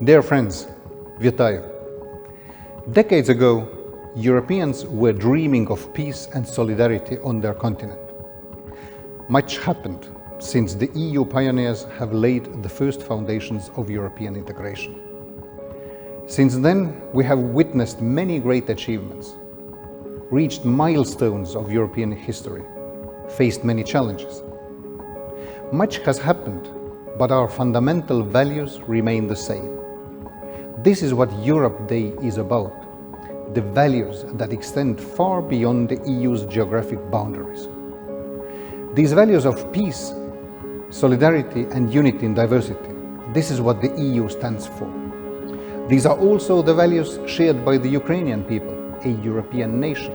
Dear friends, Вітаю. Decades ago, Europeans were dreaming of peace and solidarity on their continent. Much happened since the EU pioneers have laid the first foundations of European integration. Since then, we have witnessed many great achievements, reached milestones of European history, faced many challenges. Much has happened, but our fundamental values remain the same. This is what Europe Day is about, the values that extend far beyond the EU's geographic boundaries. These values of peace, solidarity and unity in diversity, this is what the EU stands for. These are also the values shared by the Ukrainian people, a European nation.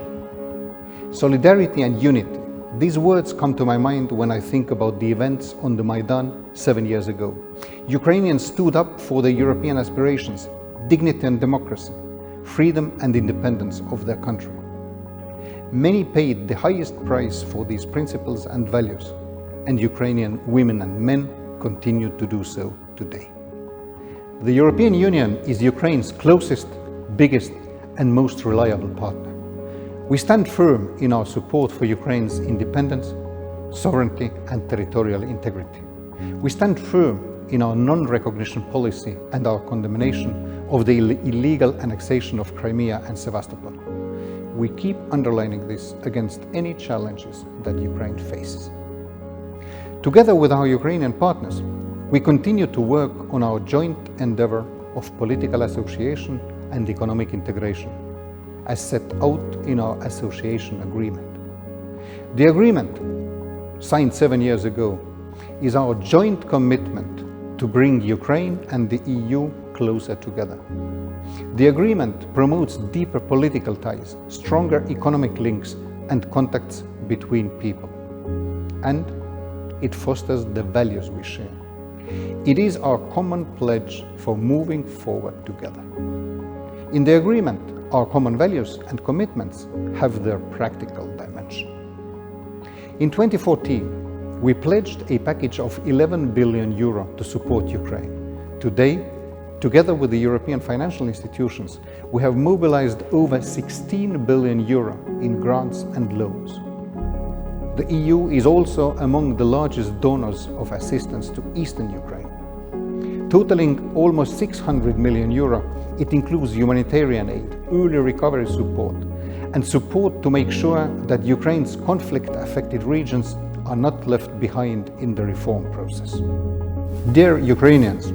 Solidarity and unity, these words come to my mind when I think about the events on the Maidan 7 years ago. Ukrainians stood up for their European aspirations, dignity and democracy, freedom and independence of their country. Many paid the highest price for these principles and values, and Ukrainian women and men continue to do so today. The European Union is Ukraine's closest, biggest and most reliable partner. We stand firm in our support for Ukraine's independence, sovereignty and territorial integrity. We stand firm in our non-recognition policy and our condemnation of the illegal annexation of Crimea and Sevastopol. We keep underlining this against any challenges that Ukraine faces. Together with our Ukrainian partners, we continue to work on our joint endeavor of political association and economic integration, as set out in our association agreement. The agreement, signed 7 years ago, is our joint commitment to bring Ukraine and the EU closer together. The agreement promotes deeper political ties, stronger economic links and contacts between people. And it fosters the values we share. It is our common pledge for moving forward together. In the agreement, our common values and commitments have their practical dimension. In 2014, we pledged a package of 11 billion euro to support Ukraine. Today, together with the European financial institutions, we have mobilized over 16 billion euro in grants and loans. The EU is also among the largest donors of assistance to Eastern Ukraine. Totaling almost 600 million euro, it includes humanitarian aid, early recovery support, and support to make sure that Ukraine's conflict-affected regions are not left behind in the reform process. Dear Ukrainians,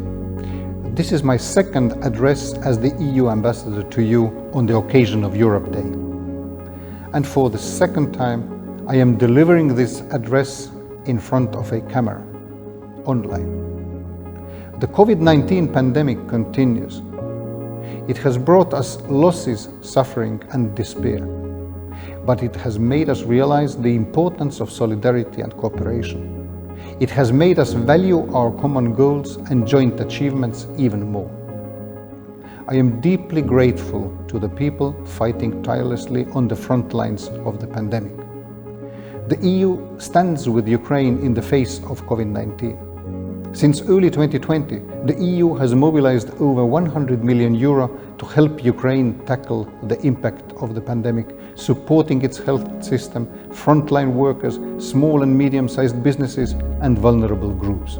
this is my second address as the EU ambassador to you on the occasion of Europe Day. And for the second time, I am delivering this address in front of a camera, online. The COVID-19 pandemic continues. It has brought us losses, suffering and despair, but it has made us realize the importance of solidarity and cooperation. It has made us value our common goals and joint achievements even more. I am deeply grateful to the people fighting tirelessly on the front lines of the pandemic. The EU stands with Ukraine in the face of COVID-19. Since early 2020, the EU has mobilized over 100 million euro to help Ukraine tackle the impact of the pandemic, supporting its health system, frontline workers, small and medium-sized businesses, and vulnerable groups.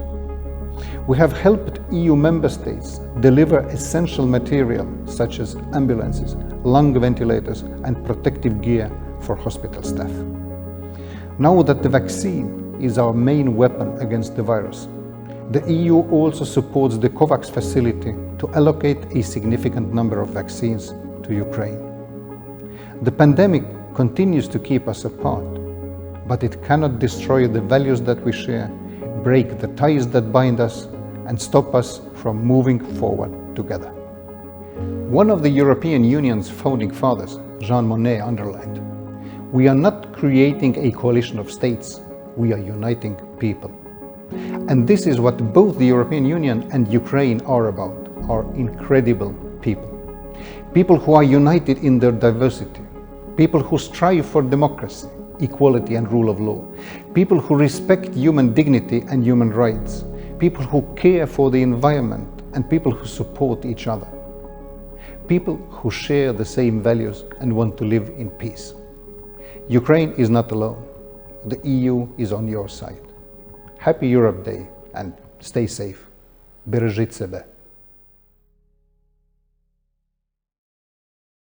We have helped EU member states deliver essential material such as ambulances, lung ventilators, and protective gear for hospital staff. Now that the vaccine is our main weapon against the virus, the EU also supports the COVAX facility to allocate a significant number of vaccines to Ukraine. The pandemic continues to keep us apart, but it cannot destroy the values that we share, break the ties that bind us, and stop us from moving forward together. One of the European Union's founding fathers, Jean Monnet, underlined, "We are not creating a coalition of states, we are uniting people." And this is what both the European Union and Ukraine are about, are incredible people. People who are united in their diversity, people who strive for democracy, equality and rule of law, people who respect human dignity and human rights, people who care for the environment, and people who support each other. People who share the same values and want to live in peace. Ukraine is not alone. The EU is on your side. Happy Europe Day and stay safe. Бережіть себе.